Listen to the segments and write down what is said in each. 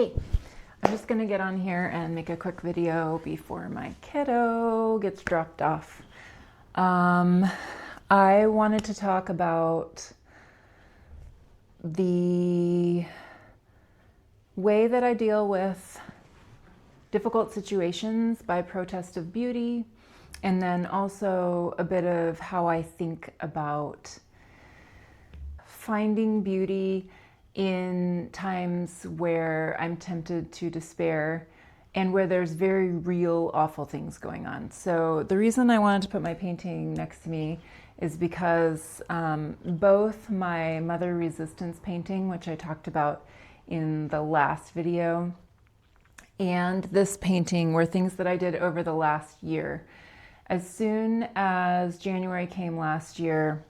Hey, I'm just gonna get on here and make a quick video before my kiddo gets dropped off. Um, I wanted to talk about the way that I deal with difficult situations by protest of beauty, and then also a bit of how I think about finding beauty in times where I'm tempted to despair and where there's very real awful things going on. So the reason I wanted to put my painting next to me is because both my mother resistance painting, which I talked about in the last video, and this painting were things that I did over the last year. As soon as January came last year,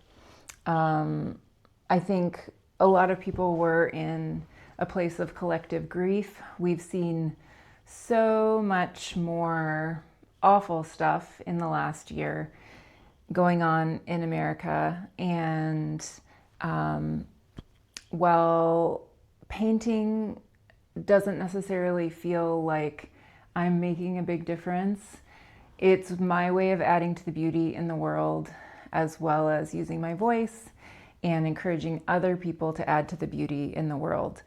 I think a lot of people were in a place of collective grief. We've seen so much more awful stuff in the last year going on in America. And while painting doesn't necessarily feel like I'm making a big difference, it's my way of adding to the beauty in the world, as well as using my voice and encouraging other people to add to the beauty in the world,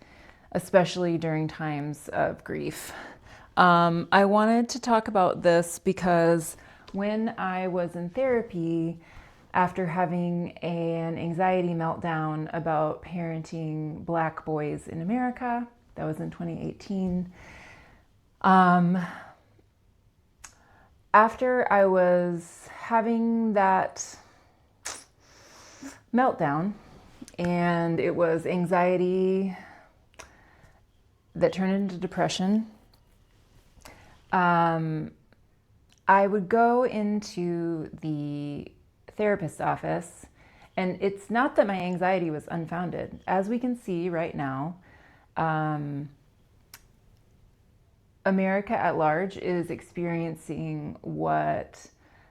especially during times of grief. I wanted to talk about this because when I was in therapy, after having an anxiety meltdown about parenting Black boys in America, that was in 2018, after I was having that meltdown, and it was anxiety that turned into depression, I would go into the therapist's office, and it's not that my anxiety was unfounded. As we can see right now, America at large is experiencing what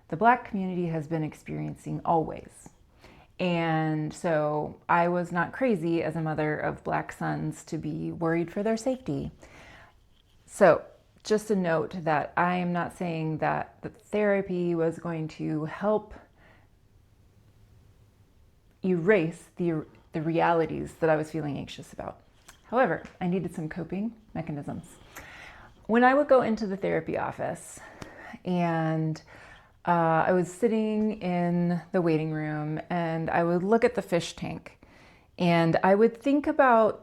the Black community has been experiencing always. And so I was not crazy as a mother of Black sons to be worried for their safety. So just a note that I am not saying that the therapy was going to help erase the realities that I was feeling anxious about. However, I needed some coping mechanisms. When I would go into the therapy office and I was sitting in the waiting room and I would look at the fish tank and I would think about,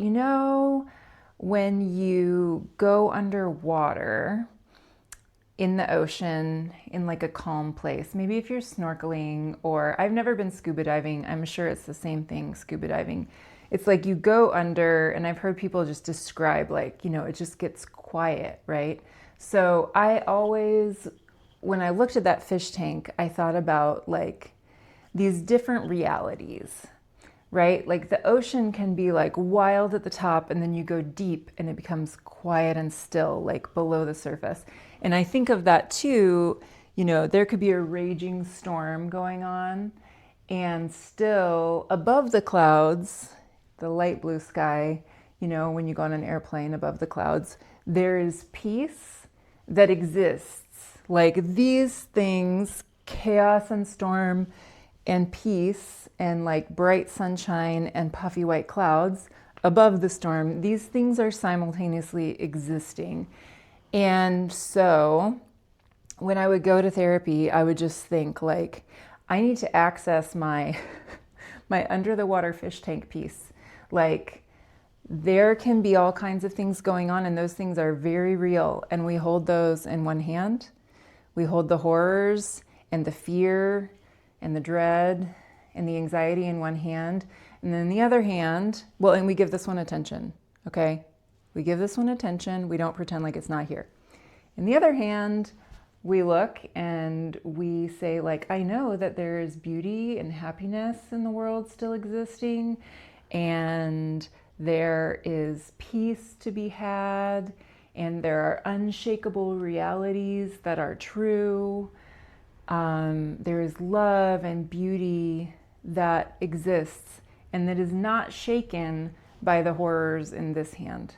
when you go underwater in the ocean in like a calm place, maybe if you're snorkeling, or I've never been scuba diving, I'm sure it's the same thing, scuba diving. It's like you go under, and I've heard people just describe it just gets quiet, right? So I always, when I looked at that fish tank, I thought about these different realities, right? Like the ocean can be wild at the top, and then you go deep and it becomes quiet and still below the surface. And I think of that too, there could be a raging storm going on, and still above the clouds, the light blue sky, when you go on an airplane above the clouds, there is peace that exists. These things, chaos and storm and peace and bright sunshine and puffy white clouds above the storm, these things are simultaneously existing. And so when I would go to therapy, I would just think I need to access my under the water fish tank piece. There can be all kinds of things going on, and those things are very real, and we hold those in one hand. We hold the horrors and the fear and the dread and the anxiety in one hand. And then the other hand, and we give this one attention, okay? We give this one attention. We don't pretend like it's not here. In the other hand, we look and we say I know that there is beauty and happiness in the world still existing, and there is peace to be had, and there are unshakable realities that are true. There is love and beauty that exists and that is not shaken by the horrors in this hand.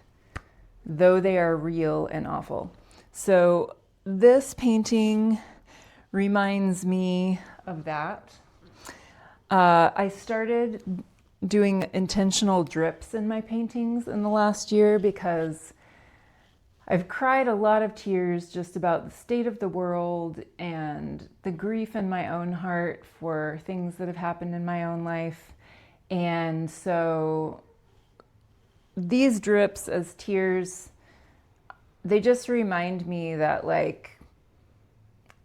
though they are real and awful. So this painting reminds me of that. I started doing intentional drips in my paintings in the last year because I've cried a lot of tears just about the state of the world and the grief in my own heart for things that have happened in my own life. And so these drips as tears, they just remind me that like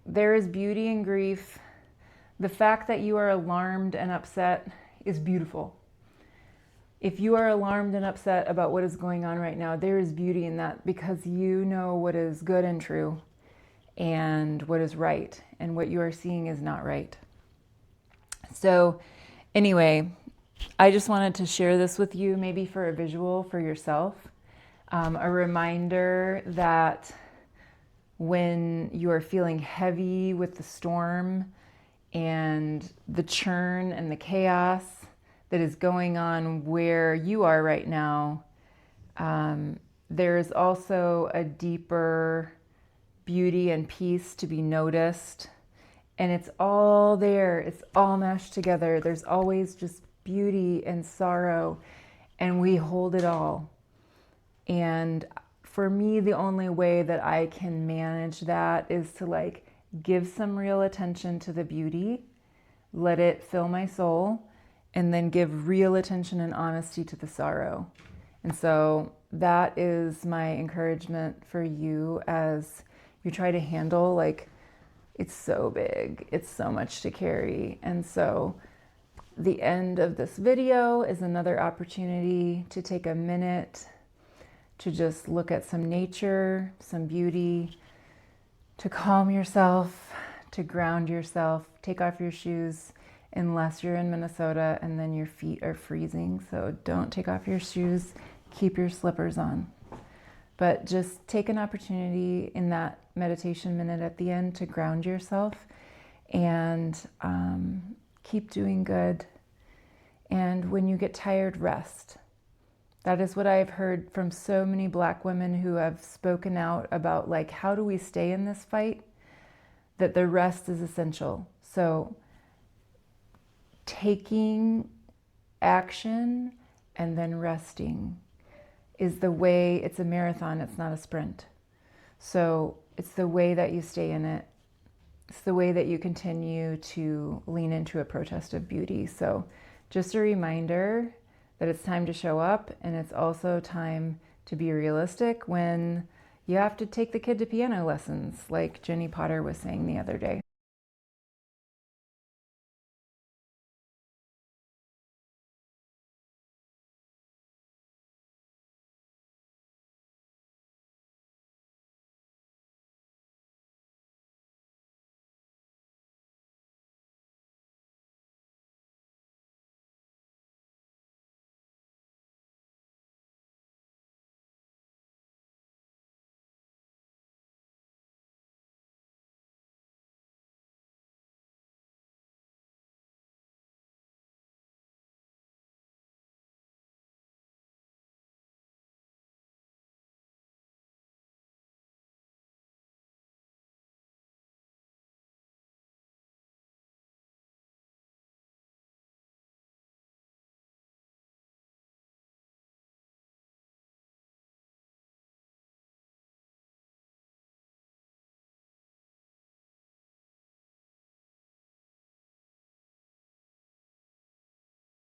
there is beauty in grief. The fact that you are alarmed and upset is beautiful. If you are alarmed and upset about what is going on right now, there is beauty in that because you know what is good and true and what is right, and what you are seeing is not right. So anyway, I just wanted to share this with you, maybe for a visual for yourself, a reminder that when you are feeling heavy with the storm and the churn and the chaos that is going on where you are right now, there is also a deeper beauty and peace to be noticed. And it's all there. It's all meshed together. There's always just beauty and sorrow, and we hold it all. And for me, the only way that I can manage that is to like give some real attention to the beauty, let it fill my soul, and then give real attention and honesty to the sorrow. And so that is my encouragement for you as you try to handle, like, it's so big, it's so much to carry. And so the end of this video is another opportunity to take a minute to just look at some nature, some beauty, to calm yourself, to ground yourself. Take off your shoes unless you're in Minnesota and then your feet are freezing. So don't take off your shoes, keep your slippers on. But just take an opportunity in that meditation minute at the end to ground yourself and keep doing good. And when you get tired, rest. That is what I've heard from so many Black women who have spoken out about, like, how do we stay in this fight? That the rest is essential. So taking action and then resting is the way. It's a marathon, it's not a sprint. So it's the way that you stay in it. It's the way that you continue to lean into a protest of beauty. So just a reminder that it's time to show up, and it's also time to be realistic when you have to take the kid to piano lessons, like Jenny Potter was saying the other day.